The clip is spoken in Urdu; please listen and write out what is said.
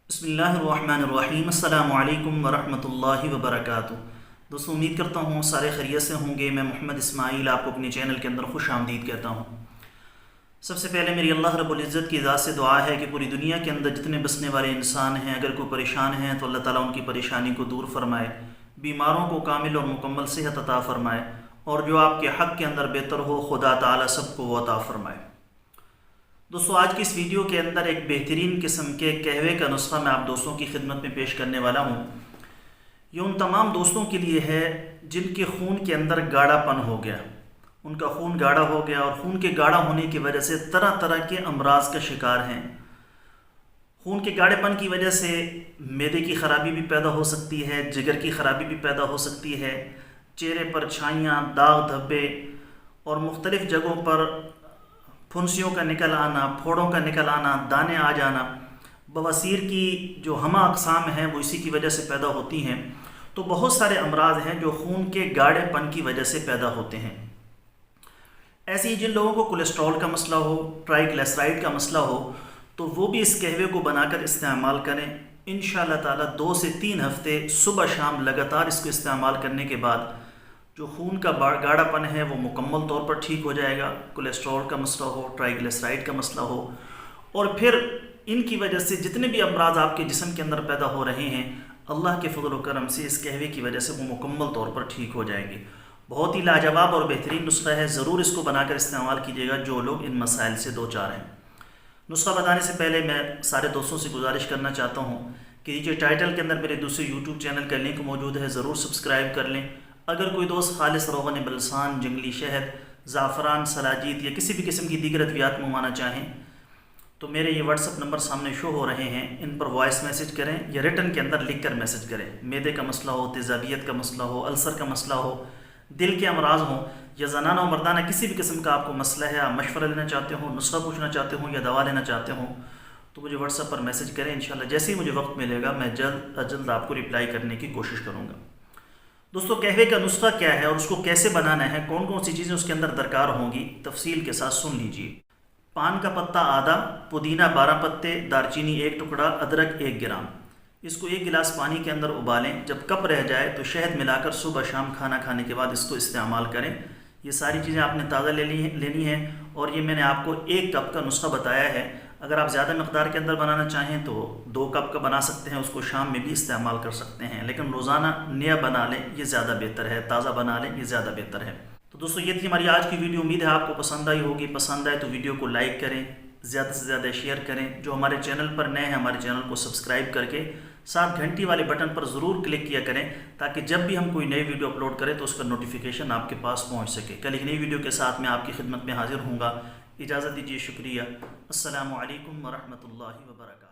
بسم اللہ الرحمن الرحیم۔ السلام علیکم ورحمۃ اللہ وبرکاتہ۔ دوستوں، امید کرتا ہوں سارے خیریت سے ہوں گے۔ میں محمد اسماعیل آپ کو اپنے چینل کے اندر خوش آمدید کہتا ہوں۔ سب سے پہلے میری اللہ رب العزت کی ذات سے دعا ہے کہ پوری دنیا کے اندر جتنے بسنے والے انسان ہیں، اگر کوئی پریشان ہیں تو اللہ تعالیٰ ان کی پریشانی کو دور فرمائے، بیماروں کو کامل اور مکمل صحت عطا فرمائے، اور جو آپ کے حق کے اندر بہتر ہو خدا تعالیٰ سب کو وہ عطا فرمائے۔ دوستو، آج کی اس ویڈیو کے اندر ایک بہترین قسم کے قہوے کا نسخہ میں آپ دوستوں کی خدمت میں پیش کرنے والا ہوں۔ یہ ان تمام دوستوں کے لیے ہے جن کے خون کے اندر گاڑھا پن ہو گیا، ان کا خون گاڑھا ہو گیا اور خون کے گاڑھا ہونے کی وجہ سے طرح طرح کے امراض کا شکار ہیں۔ خون کے گاڑھے پن کی وجہ سے معدے کی خرابی بھی پیدا ہو سکتی ہے، جگر کی خرابی بھی پیدا ہو سکتی ہے، چہرے پر چھائیاں، داغ دھبے اور مختلف جگہوں پر پھنسیوں کا نکل آنا، پھوڑوں کا نکل آنا، دانے آ جانا، بواسیر کی جو ہمہ اقسام ہیں وہ اسی کی وجہ سے پیدا ہوتی ہیں۔ تو بہت سارے امراض ہیں جو خون کے گاڑھے پن کی وجہ سے پیدا ہوتے ہیں۔ ایسے ہی جن لوگوں کو کولیسٹرول کا مسئلہ ہو، ٹرائی گلیسرائڈ کا مسئلہ ہو، تو وہ بھی اس قہوے کو بنا کر استعمال کریں۔ انشاءاللہ تعالیٰ 2 سے 3 ہفتے صبح شام لگاتار اس کو استعمال کرنے کے بعد جو خون کا گاڑھا پن ہے وہ مکمل طور پر ٹھیک ہو جائے گا۔ کولیسٹرول کا مسئلہ ہو، ٹرائی گلیسرائڈ کا مسئلہ ہو، اور پھر ان کی وجہ سے جتنے بھی امراض آپ کے جسم کے اندر پیدا ہو رہے ہیں، اللہ کے فضل و کرم سے اس قہوے کی وجہ سے وہ مکمل طور پر ٹھیک ہو جائیں گے۔ بہت ہی لاجواب اور بہترین نسخہ ہے، ضرور اس کو بنا کر استعمال کیجیے گا جو لوگ ان مسائل سے دوچار ہیں۔ نسخہ بتانے سے پہلے میں سارے دوستوں سے گزارش کرنا چاہتا ہوں کہ نیچے ٹائٹل کے اندر میرے دوسرے یوٹیوب چینل کا لنک موجود ہے، ضرور سبسکرائب کر لیں۔ اگر کوئی دوست خالص روغن بلسان، جنگلی شہد، زعفران، سلاجید یا کسی بھی قسم کی دیگر ادویات منگوانا چاہیں تو میرے یہ واٹس ایپ نمبر سامنے شو ہو رہے ہیں، ان پر وائس میسج کریں یا ریٹن کے اندر لکھ کر میسج کریں۔ معدے کا مسئلہ ہو، تیزابیت کا مسئلہ ہو، السر کا مسئلہ ہو، دل کے امراض ہوں، یا زنانہ و مردانہ کسی بھی قسم کا آپ کو مسئلہ ہے، آپ مشورہ لینا چاہتے ہوں، نسخہ پوچھنا چاہتے ہوں یا دوا لینا چاہتے ہوں، تو مجھے واٹس ایپ پر میسج کریں۔ انشاءاللہ جیسے ہی مجھے وقت ملے گا میں جلد از جلد آپ کو رپلائی کرنے کی کوشش کروں گا۔ دوستو، قہوے کا نسخہ کیا ہے اور اس کو کیسے بنانا ہے، کون کون سی چیزیں اس کے اندر درکار ہوں گی، تفصیل کے ساتھ سن لیجیے۔ پان کا پتا آدھا، پودینہ 12 پتے، دارچینی 1 ٹکڑا، ادرک 1 گرام۔ اس کو 1 گلاس پانی کے اندر ابالیں، جب کپ رہ جائے تو شہد ملا کر صبح شام کھانا کھانے کے بعد اس کو استعمال کریں۔ یہ ساری چیزیں آپ نے تازہ لینی ہیں، اور یہ میں نے آپ کو 1 کپ کا نسخہ بتایا ہے۔ اگر آپ زیادہ مقدار کے اندر بنانا چاہیں تو 2 کپ کا بنا سکتے ہیں، اس کو شام میں بھی استعمال کر سکتے ہیں، لیکن روزانہ نیا بنا لیں یہ زیادہ بہتر ہے، تازہ بنا لیں یہ زیادہ بہتر ہے۔ تو دوستو، یہ تھی ہماری آج کی ویڈیو، امید ہے آپ کو پسند آئی ہوگی۔ پسند آئے تو ویڈیو کو لائک کریں، زیادہ سے زیادہ شیئر کریں۔ جو ہمارے چینل پر نئے ہیں ہمارے چینل کو سبسکرائب کر کے ساتھ گھنٹی والے بٹن پر ضرور کلک کیا کریں، تاکہ جب بھی ہم کوئی نئی ویڈیو اپلوڈ کریں تو اس کا نوٹیفیکیشن آپ کے پاس پہنچ سکے۔ کل ایک نئی ویڈیو کے ساتھ میں آپ کی خدمت میں حاضر ہوں گا۔ اجازت دیجیے، شکریہ۔ السلام علیکم ورحمۃ اللہ وبرکاتہ۔